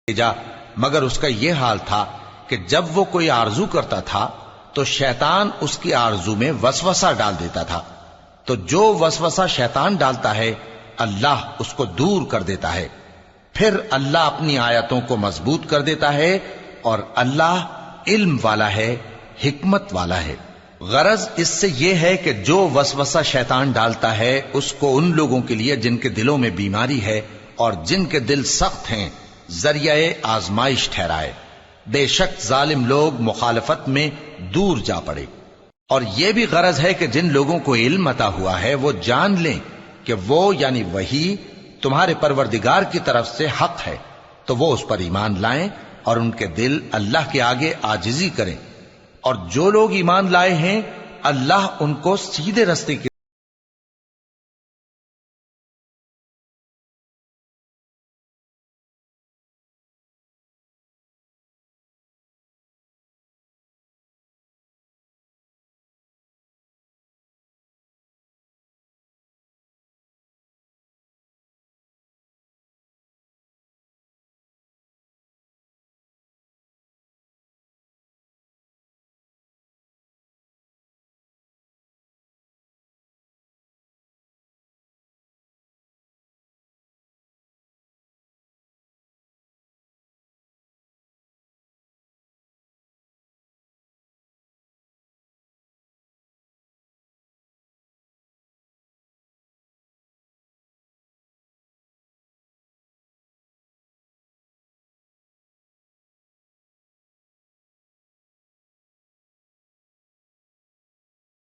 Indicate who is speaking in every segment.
Speaker 1: بھیجا مگر اس کا یہ حال تھا کہ جب وہ کوئی آرزو کرتا تھا تو شیطان اس کی آرزو میں وسوسہ ڈال دیتا تھا، تو جو وسوسہ شیطان ڈالتا ہے اللہ اس کو دور کر دیتا ہے، پھر اللہ اپنی آیتوں کو مضبوط کر دیتا ہے، اور اللہ علم والا ہے، حکمت والا ہے۔ غرض اس سے یہ ہے کہ جو وسوسہ شیطان ڈالتا ہے اس کو ان لوگوں کے لیے جن کے دلوں میں بیماری ہے اور جن کے دل سخت ہیں ذریعہ آزمائش ٹھہرائے۔ بے شک ظالم لوگ مخالفت میں دور جا پڑے۔ اور یہ بھی غرض ہے کہ جن لوگوں کو علم عطا ہوا ہے وہ جان لیں کہ وہ یعنی وحی تمہارے پروردگار کی طرف سے حق ہے، تو وہ اس پر ایمان لائیں اور ان کے دل اللہ کے آگے عاجزی کریں، اور جو لوگ ایمان لائے ہیں اللہ ان کو سیدھے رستے کی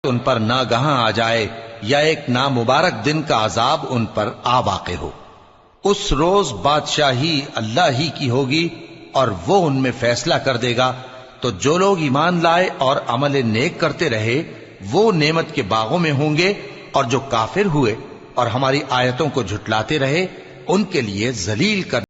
Speaker 1: ان پر ناگہاں آ جائے یا ایک نامبارک دن کا عذاب ان پر آ واقع ہو۔ اس روز بادشاہی اللہ ہی کی ہوگی اور وہ ان میں فیصلہ کر دے گا، تو جو لوگ ایمان لائے اور عمل نیک کرتے رہے وہ نعمت کے باغوں میں ہوں گے، اور جو کافر ہوئے اور ہماری آیتوں کو جھٹلاتے رہے ان کے لیے ذلیل کر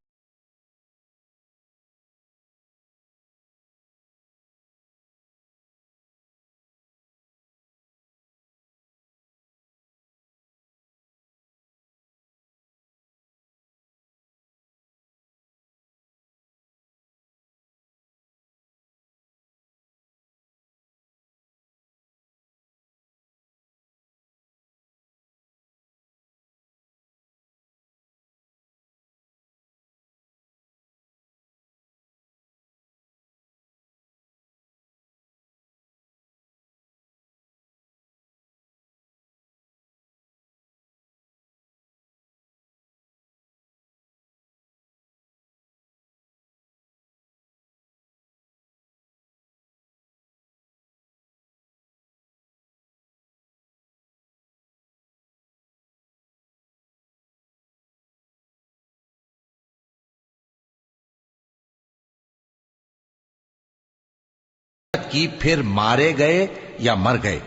Speaker 1: کی، پھر مارے گئے یا مر گئے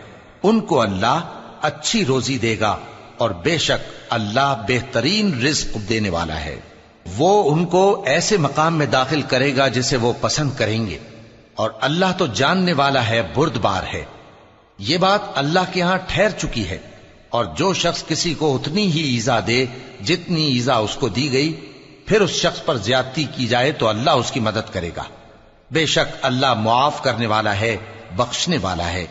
Speaker 1: ان کو اللہ اچھی روزی دے گا، اور بے شک اللہ بہترین رزق دینے والا ہے۔ وہ ان کو ایسے مقام میں داخل کرے گا جسے وہ پسند کریں گے، اور اللہ تو جاننے والا ہے، بردبار ہے۔ یہ بات اللہ کے ہاں ٹھہر چکی ہے، اور جو شخص کسی کو اتنی ہی ایذا دے جتنی ایذا اس کو دی گئی، پھر اس شخص پر زیادتی کی جائے تو اللہ اس کی مدد کرے گا۔ بے شک اللہ معاف کرنے والا ہے، بخشنے والا ہے۔